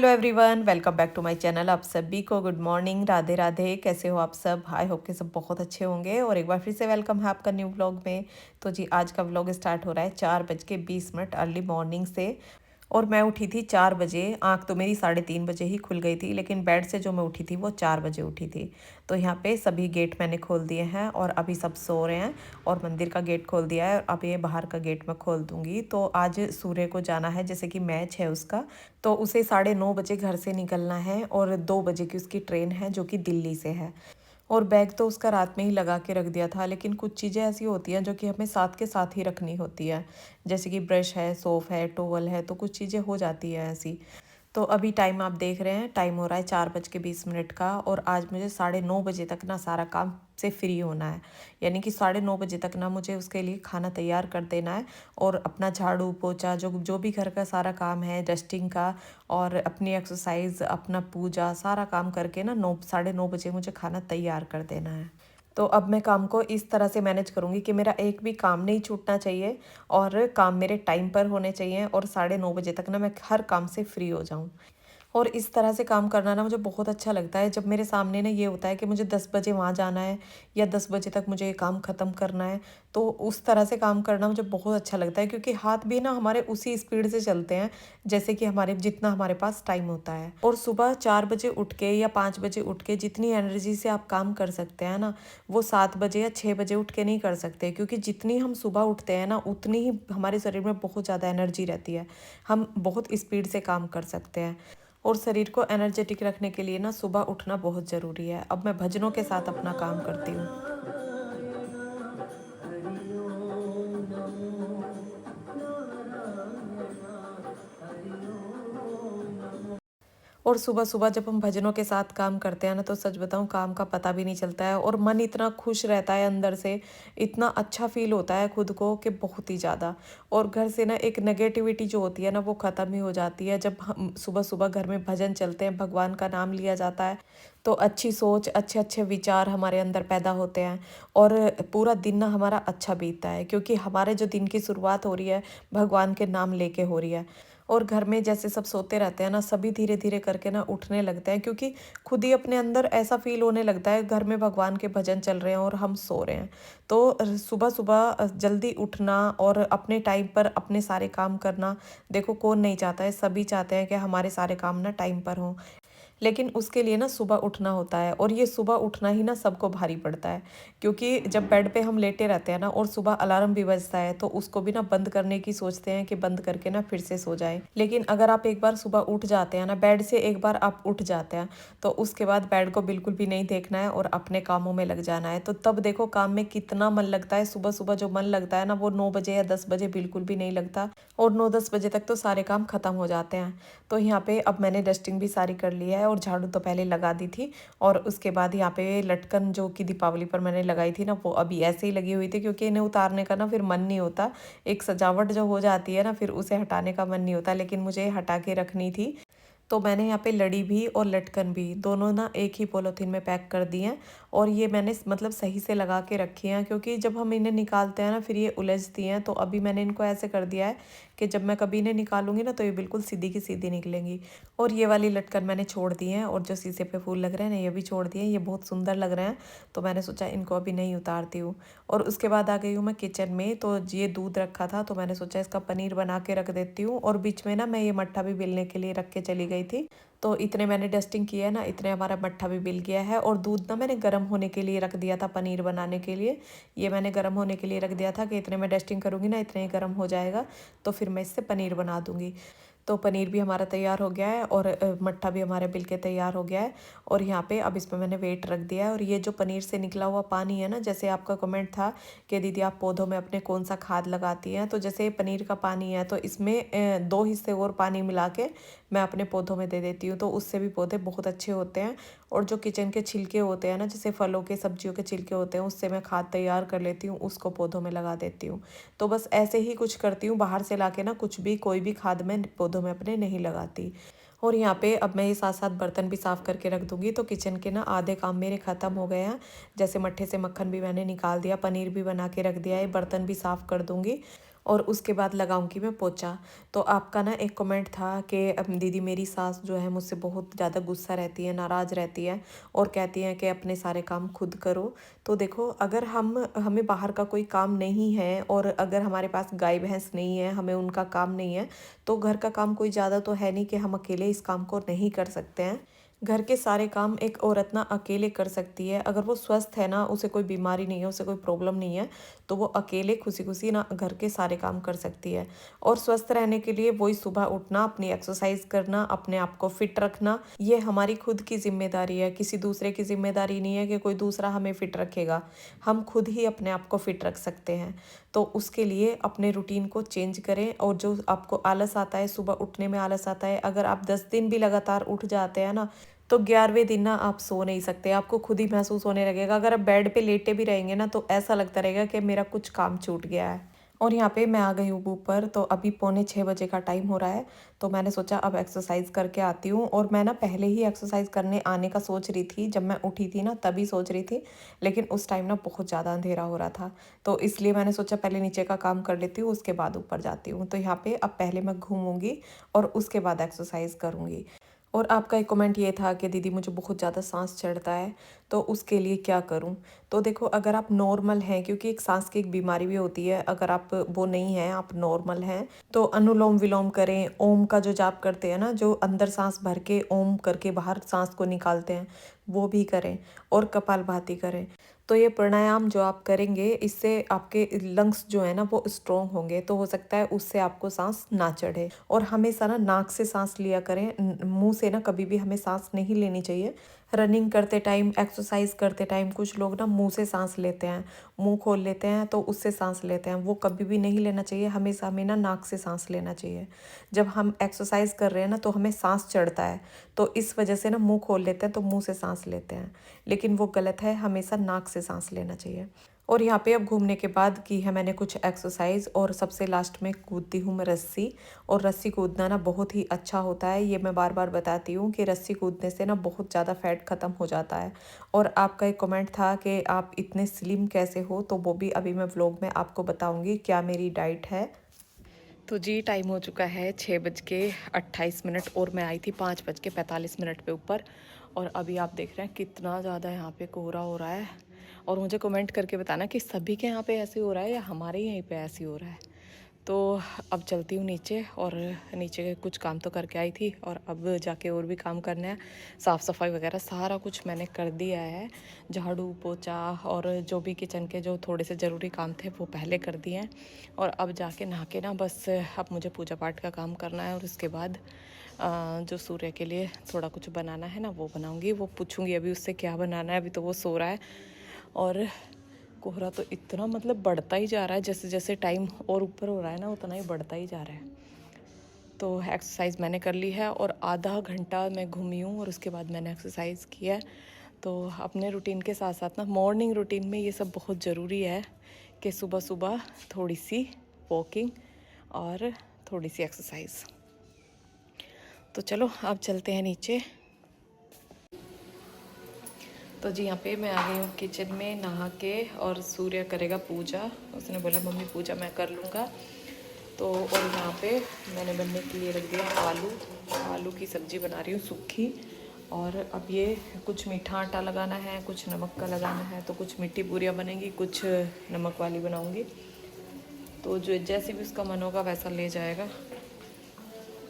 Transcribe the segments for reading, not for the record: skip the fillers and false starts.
Hello everyone, welcome back to my channel. आप सभी को गुड मॉर्निंग, राधे राधे। कैसे हो आप सब? आई होप के सब बहुत अच्छे होंगे। और एक बार फिर से वेलकम है आपका न्यू व्लॉग में। तो जी आज का व्लॉग स्टार्ट हो रहा है 4:20 अर्ली मॉर्निंग से। और मैं उठी थी 4 बजे। आँख तो मेरी 3:30 बजे ही खुल गई थी, लेकिन बेड से जो मैं उठी थी वो 4 बजे उठी थी। तो यहाँ पे सभी गेट मैंने खोल दिए हैं और अभी सब सो रहे हैं। और मंदिर का गेट खोल दिया है और अब ये बाहर का गेट मैं खोल दूँगी। तो आज सूर्य को जाना है, जैसे कि मैच है उसका, तो उसे 9:30 बजे घर से निकलना है और 2 बजे की उसकी ट्रेन है जो कि दिल्ली से है। और बैग तो उसका रात में ही लगा के रख दिया था, लेकिन कुछ चीज़ें ऐसी होती हैं जो कि हमें साथ के साथ ही रखनी होती है। जैसे कि ब्रश है, सोप है, टॉवल है, तो कुछ चीज़ें हो जाती हैं ऐसी। तो अभी टाइम आप देख रहे हैं, टाइम हो रहा है 4:20 का। और आज मुझे 9:30 बजे तक ना सारा काम से फ्री होना है। यानी कि 9:30 बजे तक ना मुझे उसके लिए खाना तैयार कर देना है। और अपना झाड़ू पोछा जो जो भी घर का सारा काम है, डस्टिंग का और अपनी एक्सरसाइज, अपना पूजा, सारा काम करके ना 9 9:30 बजे मुझे खाना तैयार कर देना है। तो अब मैं काम को इस तरह से मैनेज करूँगी कि मेरा एक भी काम नहीं छूटना चाहिए और काम मेरे टाइम पर होने चाहिए और 9:30 बजे तक ना मैं हर काम से फ्री हो जाऊँ। और इस तरह से काम करना ना मुझे बहुत अच्छा लगता है। जब मेरे सामने ना ये होता है कि मुझे 10 बजे वहाँ जाना है या 10 बजे तक मुझे ये काम ख़त्म करना है, तो उस तरह से काम करना मुझे बहुत अच्छा लगता है, क्योंकि हाथ भी ना हमारे उसी स्पीड से चलते हैं जैसे कि हमारे जितना हमारे पास टाइम होता है। और सुबह 4 बजे उठ के या 5 बजे उठ के जितनी एनर्जी से आप काम कर सकते हैं ना, वो 7 बजे या 6 बजे उठ के नहीं कर सकते, क्योंकि जितनी हम सुबह उठते हैं ना उतनी ही हमारे शरीर में बहुत ज़्यादा एनर्जी रहती है। हम बहुत स्पीड से काम कर सकते हैं। और शरीर को एनर्जेटिक रखने के लिए ना सुबह उठना बहुत ज़रूरी है। अब मैं भजनों के साथ अपना काम करती हूँ। और सुबह सुबह जब हम भजनों के साथ काम करते हैं ना, तो सच बताऊं काम का पता भी नहीं चलता है और मन इतना खुश रहता है अंदर से। इतना अच्छा फील होता है खुद को कि बहुत ही ज़्यादा। और घर से ना एक नेगेटिविटी जो होती है ना वो ख़त्म ही हो जाती है जब हम सुबह सुबह घर में भजन चलते हैं, भगवान का नाम लिया जाता है। तो अच्छी सोच, अच्छे अच्छे विचार हमारे अंदर पैदा होते हैं और पूरा दिन ना हमारा अच्छा बीतता है, क्योंकि हमारे जो दिन की शुरुआत हो रही है भगवान के नाम लेके हो रही है। और घर में जैसे सब सोते रहते हैं ना, सभी धीरे धीरे करके ना उठने लगते हैं, क्योंकि खुद ही अपने अंदर ऐसा फील होने लगता है घर में भगवान के भजन चल रहे हैं और हम सो रहे हैं। तो सुबह सुबह जल्दी उठना और अपने टाइम पर अपने सारे काम करना, देखो कौन नहीं चाहता है, सभी चाहते हैं कि हमारे सारे काम ना टाइम पर हों। लेकिन उसके लिए ना सुबह उठना होता है और ये सुबह उठना ही ना सबको भारी पड़ता है, क्योंकि जब बेड पे हम लेटे रहते हैं ना और सुबह अलार्म भी बजता है तो उसको भी ना बंद करने की सोचते हैं कि बंद करके ना फिर से सो जाए। लेकिन अगर आप एक बार सुबह उठ जाते हैं ना, बेड से एक बार आप उठ जाते हैं, तो उसके बाद बेड को बिल्कुल भी नहीं देखना है और अपने कामों में लग जाना है। तो तब देखो काम में कितना मन लगता है। सुबह सुबह जो मन लगता है ना वो 9 बजे या 10 बजे बिल्कुल भी नहीं लगता। और 9 10 बजे तक तो सारे काम खत्म हो जाते हैं। तो यहाँ पे अब मैंने डस्टिंग भी सारी कर ली है और झाड़ू तो पहले लगा दी थी। और उसके बाद यहाँ पे लटकन जो कि दीपावली पर मैंने लगाई थी ना, वो अभी ऐसे ही लगी हुई थी, क्योंकि इन्हें उतारने का ना फिर मन नहीं होता। एक सजावट जो हो जाती है ना, फिर उसे हटाने का मन नहीं होता, लेकिन मुझे हटा के रखनी थी। तो मैंने यहाँ पे लड़ी भी और लटकन भी दोनों ना एक ही पॉलीथीन में पैक कर दी हैं। और ये मैंने मतलब सही से लगा के रखी हैं, क्योंकि जब हम इन्हें निकालते हैं ना फिर ये उलझती हैं। तो अभी मैंने इनको ऐसे कर दिया है कि जब मैं कभी इन्हें निकालूंगी ना तो ये बिल्कुल सीधी की सीधी निकलेंगी। और ये वाली लटकन मैंने छोड़ दी है और जो शीशे पे फूल लग रहे हैं ना ये भी छोड़ दिए। ये बहुत सुंदर लग रहे हैं, तो मैंने सोचा इनको अभी नहीं उतारती हूँ। और उसके बाद आ गई हूँ मैं किचन में। तो ये दूध रखा था तो मैंने सोचा इसका पनीर बना के रख देती हूँ। और बीच में ना मैं ये मट्ठा भी बेलने के लिए रख के चली गई थी। तो इतने मैंने डस्टिंग किया है ना, इतने हमारा मट्ठा भी बिल गया है। और दूध ना मैंने गर्म होने के लिए रख दिया था पनीर बनाने के लिए। ये मैंने गर्म होने के लिए रख दिया था कि इतने मैं डस्टिंग करूँगी ना इतने ही गर्म हो जाएगा, तो फिर मैं इससे पनीर बना दूँगी। तो पनीर भी हमारा तैयार हो गया है और मट्ठा भी हमारे बिल के तैयार हो गया है। और यहाँ पे अब इसमें मैंने वेट रख दिया है। और ये जो पनीर से निकला हुआ पानी है ना, जैसे आपका कमेंट था कि दीदी आप पौधों में अपने कौन सा खाद लगाती हैं, तो जैसे ये पनीर का पानी है तो इसमें 2 हिस्से और पानी मिला के मैं अपने पौधों में दे देती हूँ, तो उससे भी पौधे बहुत अच्छे होते हैं। और जो किचन के छिलके होते हैं ना, जैसे फलों के सब्जियों के छिलके होते हैं, उससे मैं खाद तैयार कर लेती हूँ, उसको पौधों में लगा देती हूँ। तो बस ऐसे ही कुछ करती हूँ, बाहर से लाके ना कुछ भी कोई भी खाद मैं पौधों में अपने नहीं लगाती। और यहाँ पे अब मैं ये साथ साथ बर्तन भी साफ़ करके रख दूँगी। तो किचन के ना आधे काम मेरे ख़त्म हो गए हैं। जैसे मट्ठे से मक्खन भी मैंने निकाल दिया, पनीर भी बना के रख दिया है, बर्तन भी साफ़ कर दूँगी। और उसके बाद लगाऊंगी मैं पोछा। तो आपका ना एक कमेंट था कि दीदी मेरी सास जो है मुझसे बहुत ज़्यादा गुस्सा रहती है, नाराज़ रहती है और कहती हैं कि अपने सारे काम खुद करो। तो देखो, अगर हमें बाहर का कोई काम नहीं है और अगर हमारे पास गाय भैंस नहीं है, हमें उनका काम नहीं है, तो घर का काम कोई ज़्यादा तो है नहीं कि हम अकेले इस काम को नहीं कर सकते हैं। घर के सारे काम एक औरत ना अकेले कर सकती है। अगर वो स्वस्थ है ना, उसे कोई बीमारी नहीं है, उसे कोई प्रॉब्लम नहीं है, तो वो अकेले खुशी खुशी ना घर के सारे काम कर सकती है। और स्वस्थ रहने के लिए वही सुबह उठना, अपनी एक्सरसाइज करना, अपने आप को फिट रखना, ये हमारी खुद की जिम्मेदारी है। किसी दूसरे की जिम्मेदारी नहीं है कि कोई दूसरा हमें फिट रखेगा। हम खुद ही अपने आप को फिट रख सकते हैं। तो उसके लिए अपने रूटीन को चेंज करें। और जो आपको आलस आता है, सुबह उठने में आलस आता है, अगर आप 10 दिन भी लगातार उठ जाते हैं ना, तो 11वें दिन ना आप सो नहीं सकते। आपको खुद ही महसूस होने लगेगा। अगर आप बेड पे लेटे भी रहेंगे ना, तो ऐसा लगता रहेगा कि मेरा कुछ काम छूट गया है। और यहाँ पे मैं आ गई हूँ ऊपर। तो अभी पौने 6 बजे का टाइम हो रहा है। तो मैंने सोचा अब एक्सरसाइज करके आती हूँ। और मैं ना पहले ही एक्सरसाइज करने आने का सोच रही थी, जब मैं उठी थी ना तभी सोच रही थी, लेकिन उस टाइम ना बहुत ज़्यादा अंधेरा हो रहा था। तो इसलिए मैंने सोचा पहले नीचे का काम कर लेती हूँ, उसके बाद ऊपर जाती हूँ। तो यहाँ पे अब पहले मैं घूमूंगी और उसके बाद एक्सरसाइज करूँगी। और आपका एक कमेंट ये था कि दीदी मुझे बहुत ज़्यादा सांस चढ़ता है, तो उसके लिए क्या करूं? तो देखो, अगर आप नॉर्मल हैं, क्योंकि एक सांस की एक बीमारी भी होती है, अगर आप वो नहीं हैं, आप नॉर्मल हैं, तो अनुलोम विलोम करें। ओम का जो जाप करते हैं ना, जो अंदर सांस भर के ओम करके बाहर सांस को निकालते हैं, वो भी करें। और कपालभाति करें। तो ये प्राणायाम जो आप करेंगे, इससे आपके लंग्स जो है ना वो स्ट्रॉन्ग होंगे। तो हो सकता है उससे आपको सांस ना चढ़े। और हमेशा ना नाक से सांस लिया करें, मुंह से ना कभी भी हमें सांस नहीं लेनी चाहिए। रनिंग करते टाइम, एक्सरसाइज करते टाइम कुछ लोग ना मुंह से सांस लेते हैं, मुंह खोल लेते हैं, तो उससे सांस लेते हैं। वो कभी भी नहीं लेना चाहिए। हमेशा हमें ना नाक से सांस लेना चाहिए। जब हम एक्सरसाइज कर रहे हैं ना, तो हमें सांस चढ़ता है, तो इस वजह से ना मुंह खोल लेते हैं, तो मुंह से सांस लेते हैं, लेकिन वो गलत है। हमेशा नाक से सांस लेना चाहिए। और यहाँ पे अब घूमने के बाद की है मैंने कुछ एक्सरसाइज, और सबसे लास्ट में कूदती हूँ मैं रस्सी। और रस्सी कूदना ना बहुत ही अच्छा होता है। ये मैं बार बार बताती हूँ कि रस्सी कूदने से ना बहुत ज़्यादा फैट ख़त्म हो जाता है। और आपका एक कमेंट था कि आप इतने स्लिम कैसे हो, तो वो भी अभी मैं व्लॉग में आपको बताऊँगी क्या मेरी डाइट है। तो जी टाइम हो चुका है 6:28, और मैं आई थी 5:45 पे ऊपर। और अभी आप देख रहे हैं कितना ज़्यादा यहाँ पे कोहरा हो रहा है। और मुझे कमेंट करके बताना कि सभी के यहाँ पे ऐसे हो रहा है या हमारे ही यहीं पे ऐसे हो रहा है। तो अब चलती हूँ नीचे, और नीचे के कुछ काम तो करके आई थी, और अब जाके और भी काम करना है। साफ़ सफाई वगैरह सारा कुछ मैंने कर दिया है। झाड़ू पोछा और जो भी किचन के जो थोड़े से ज़रूरी काम थे वो पहले कर दिए हैं। और अब जाके नहा के ना बस अब मुझे पूजा पाठ का काम करना है। और उसके बाद जो सूर्य के लिए थोड़ा कुछ बनाना है ना, वो बनाऊँगी। वो पूछूँगी अभी उससे क्या बनाना है, अभी तो वो सो रहा है। और कोहरा तो इतना मतलब बढ़ता ही जा रहा है, जैसे जैसे टाइम और ऊपर हो रहा है ना, उतना ही बढ़ता ही जा रहा है। तो एक्सरसाइज मैंने कर ली है, और आधा घंटा मैं घूमी हूँ, और उसके बाद मैंने एक्सरसाइज किया है। तो अपने रूटीन के साथ साथ ना मॉर्निंग रूटीन में ये सब बहुत ज़रूरी है कि सुबह सुबह थोड़ी सी वॉकिंग और थोड़ी सी एक्सरसाइज। तो चलो अब चलते हैं नीचे। तो जी यहाँ पे मैं आ गई हूँ किचन में नहा के, और सूर्य करेगा पूजा। उसने बोला मम्मी पूजा मैं कर लूँगा। तो और यहाँ पे मैंने बनने के लिए रख दिया आलू की सब्ज़ी बना रही हूँ सूखी। और अब ये कुछ मीठा आटा लगाना है, कुछ नमक का लगाना है। तो कुछ मीठी पूरियाँ बनेंगी, कुछ नमक वाली बनाऊँगी। तो जो जैसे भी उसका मन होगा वैसा ले जाएगा।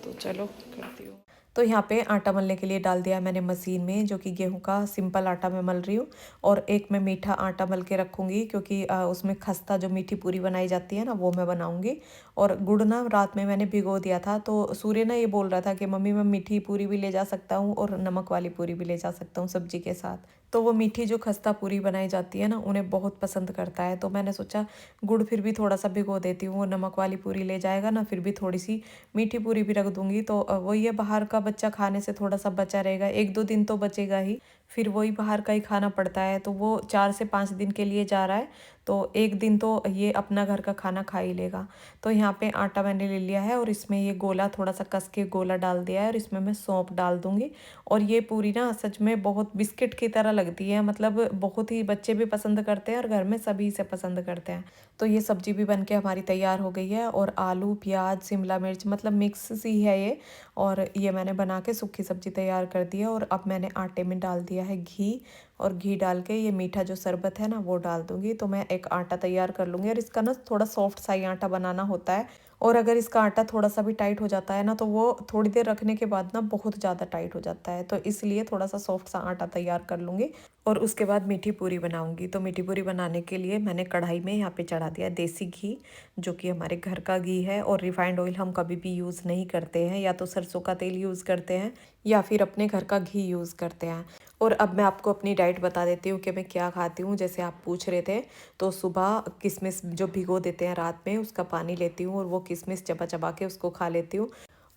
तो चलो करती हूँ। तो यहाँ पे आटा मलने के लिए डाल दिया मैंने मशीन में, जो कि गेहूं का सिंपल आटा मैं मल रही हूँ। और एक मैं मीठा आटा मल के रखूँगी, क्योंकि उसमें खस्ता जो मीठी पूरी बनाई जाती है ना, वो मैं बनाऊँगी। और गुड़ ना रात में मैंने भिगो दिया था। तो सूर्य ना ये बोल रहा था कि मम्मी मैं मीठी पूरी भी ले जा सकता हूँ और नमक वाली पूरी भी ले जा सकता हूँ सब्जी के साथ। तो वो मीठी जो खस्ता पूरी बनाई जाती है ना, उन्हें बहुत पसंद करता है। तो मैंने सोचा गुड़ फिर भी थोड़ा सा भिगो देती हूँ, वो नमक वाली पूरी ले जाएगा ना, फिर भी थोड़ी सी मीठी पूरी भी रख दूँगी। तो वही है, बाहर का बच्चा खाने से थोड़ा सा बचा रहेगा, 1-2 दिन तो बचेगा ही, फिर वही बाहर का ही खाना पड़ता है, तो वो 4 से 5 दिन के लिए जा रहा है, तो 1 दिन तो ये अपना घर का खाना खा ही लेगा। तो यहाँ पे आटा मैंने ले लिया है और इसमें ये गोला थोड़ा-सा कस के गोला डाल दिया है और इसमें मैं सौंफ डाल दूँगी। और ये पूरी ना सच में बहुत बिस्किट की तरह लगती है, मतलब बहुत ही बच्चे भी पसंद करते हैं और घर में सभी इसे पसंद करते हैं। तो ये सब्ज़ी भी बन के हमारी तैयार हो गई है और आलू, प्याज़, शिमला मिर्च मतलब मिक्स सी है ये। और ये मैंने बना के सूखी सब्ज़ी तैयार कर दी है और अब मैंने आटे में डाल दिया है घी। और घी डाल के ये मीठा जो शरबत है ना वो डाल दूँगी। तो मैं एक आटा तैयार कर लूँगी और इसका ना थोड़ा सॉफ्ट सा ही आटा बनाना होता है। और अगर इसका आटा थोड़ा-सा भी टाइट हो जाता है ना, तो वो थोड़ी देर रखने के बाद ना बहुत ज़्यादा टाइट हो जाता है। तो इसलिए थोड़ा-सा सॉफ्ट सा आटा तैयार कर लूँगी और उसके बाद मीठी पूरी बनाऊँगी। तो मीठी पूरी बनाने के लिए मैंने कढ़ाई में यहाँ पे चढ़ा दिया देसी घी, जो कि हमारे घर का घी है। और रिफाइंड ऑयल हम कभी भी यूज़ नहीं करते हैं, या तो सरसों का तेल यूज़ करते हैं या फिर अपने घर का घी यूज़ करते हैं। और अब मैं आपको अपनी डाइट बता देती हूँ कि मैं क्या खाती हूँ, जैसे आप पूछ रहे थे। तो सुबह किशमिश जो भिगो देते हैं रात में, उसका पानी लेती हूँ और वो किशमिश चबा चबा के उसको खा लेती हूँ।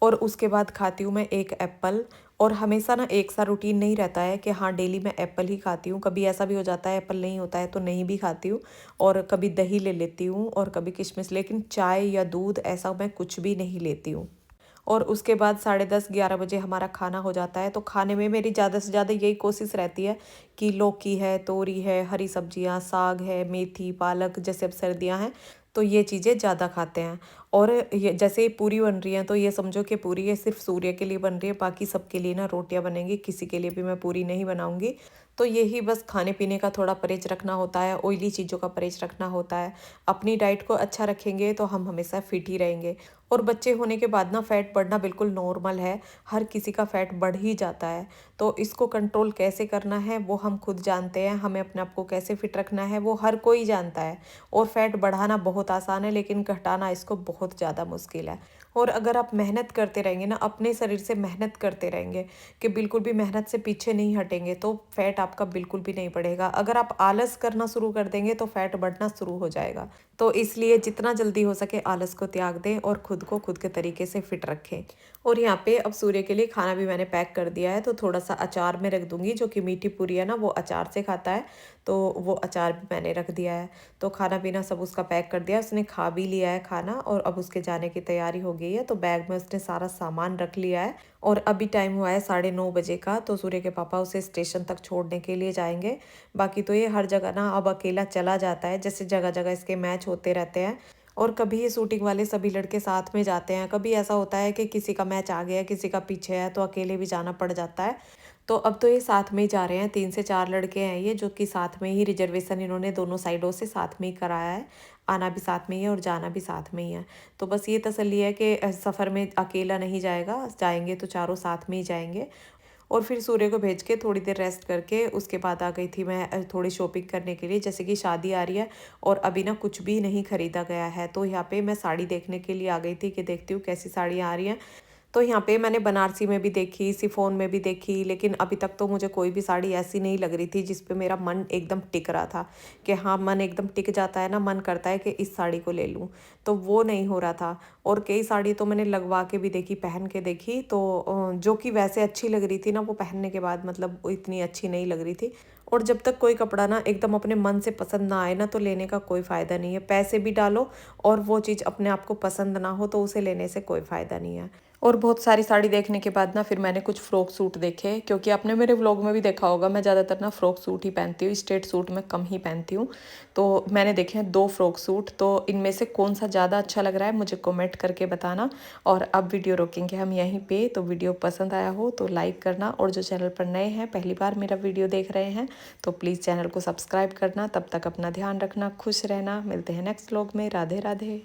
और उसके बाद खाती हूँ मैं एक एप्पल। और हमेशा ना एक सा रूटीन नहीं रहता है कि हाँ डेली मैं एप्पल ही खाती हूँ, कभी ऐसा भी हो जाता है एप्पल नहीं होता है तो नहीं भी खाती हूँ। और कभी दही ले लेती हूँ और कभी किशमिश, लेकिन चाय या दूध ऐसा मैं कुछ भी नहीं लेती हूँ। और उसके बाद 10:30-11 बजे हमारा खाना हो जाता है। तो खाने में मेरी ज़्यादा से ज़्यादा यही कोशिश रहती है कि लौकी है, तोरी है, हरी सब्जियाँ, साग है, मेथी, पालक, जैसे अब सर्दियाँ हैं तो ये चीज़ें ज़्यादा खाते हैं। और ये जैसे पूरी बन रही हैं तो ये समझो कि पूरी ये सिर्फ सूर्य के लिए बन रही है, बाकी सबके लिए ना रोटियां बनेंगी, किसी के लिए भी मैं पूरी नहीं बनाऊंगी। तो यही बस खाने पीने का थोड़ा परहेज रखना होता है, ऑयली चीज़ों का परहेज रखना होता है। अपनी डाइट को अच्छा रखेंगे तो हम हमेशा फिट ही रहेंगे। और बच्चे होने के बाद ना फैट बढ़ना बिल्कुल नॉर्मल है, हर किसी का फैट बढ़ ही जाता है। तो इसको कंट्रोल कैसे करना है वो हम खुद जानते हैं, हमें अपने आप को कैसे फिट रखना है वो हर कोई जानता है। और फैट बढ़ाना बहुत आसान है, लेकिन घटाना इसको बहुत ज़्यादा मुश्किल है। और अगर आप मेहनत करते रहेंगे ना, अपने शरीर से मेहनत करते रहेंगे, कि बिल्कुल भी मेहनत से पीछे नहीं हटेंगे, तो फैट आपका बिल्कुल भी नहीं बढ़ेगा। अगर आप आलस करना शुरू कर देंगे तो फैट बढ़ना शुरू हो जाएगा। तो इसलिए जितना जल्दी हो सके आलस को त्याग दें और खुद को खुद के तरीके से फिट रखें। और यहाँ पे अब सूर्य के लिए खाना भी मैंने पैक कर दिया है, तो थोड़ा सा अचार में रख दूंगी, जो कि मीठी पूरी है ना वो अचार से खाता है। तो वो अचार भी मैंने रख दिया है। तो खाना पीना सब उसका पैक कर दिया, उसने खा भी लिया है खाना और अब उसके जाने की तैयारी हो गई है। तो बैग में उसने सारा सामान रख लिया है। और अभी टाइम हुआ है 9:30 बजे का, तो सूर्य के पापा उसे स्टेशन तक छोड़ने के लिए जाएंगे। बाकी तो ये हर जगह ना अब अकेला चला जाता है, जैसे जगह जगह इसके मैच होते रहते हैं। और कभी ये शूटिंग वाले सभी लड़के साथ में जाते हैं, कभी ऐसा होता है कि किसी का मैच आगे है किसी का पीछे है तो अकेले भी जाना पड़ जाता है। तो अब तो ये साथ में ही जा रहे हैं, 3 से 4 लड़के हैं ये, जो कि साथ में ही रिजर्वेशन इन्होंने दोनों साइडों से साथ में ही कराया है। आना भी साथ में ही है और जाना भी साथ में ही है। तो बस ये तसल्ली है कि सफ़र में अकेला नहीं जाएगा, जाएंगे तो चारों साथ में ही जाएंगे। और फिर सूर्य को भेज के थोड़ी देर रेस्ट करके उसके बाद आ गई थी मैं थोड़ी शॉपिंग करने के लिए, जैसे कि शादी आ रही है और अभी ना कुछ भी नहीं खरीदा गया है। तो यहाँ पे मैं साड़ी देखने के लिए आ गई थी कि देखती हूँ कैसी साड़ियाँ आ रही हैं। तो यहाँ पे मैंने बनारसी में भी देखी, शिफॉन में भी देखी, लेकिन अभी तक तो मुझे कोई भी साड़ी ऐसी नहीं लग रही थी जिस पे मेरा मन एकदम टिक रहा था, कि हाँ मन एकदम टिक जाता है ना, मन करता है कि इस साड़ी को ले लूँ। तो वो नहीं हो रहा था। और कई साड़ी तो मैंने लगवा के भी देखी, पहन के देखी, तो जो कि वैसे अच्छी लग रही थी ना, वो पहनने के बाद मतलब इतनी अच्छी नहीं लग रही थी। और जब तक कोई कपड़ा ना एकदम अपने मन से पसंद ना आए ना, तो लेने का कोई फ़ायदा नहीं है। पैसे भी डालो और वो चीज़ अपने आप को पसंद ना हो तो उसे लेने से कोई फ़ायदा नहीं है। और बहुत सारी साड़ी देखने के बाद ना फिर मैंने कुछ फ्रॉक सूट देखे, क्योंकि आपने मेरे व्लॉग में भी देखा होगा मैं ज़्यादातर ना फ्रॉक सूट ही पहनती हूँ, स्ट्रेट सूट मैं कम ही पहनती हूँ। तो मैंने देखे हैं 2 फ्रॉक सूट, तो इनमें से कौन सा ज़्यादा अच्छा लग रहा है मुझे कमेंट करके बताना। और अब वीडियो रोकेंगे हम यहीं पे। तो वीडियो पसंद आया हो तो लाइक करना, और जो चैनल पर नए हैं पहली बार मेरा वीडियो देख रहे हैं तो प्लीज़ चैनल को सब्सक्राइब करना। तब तक अपना ध्यान रखना, खुश रहना, मिलते हैं नेक्स्ट व्लॉग में। राधे राधे।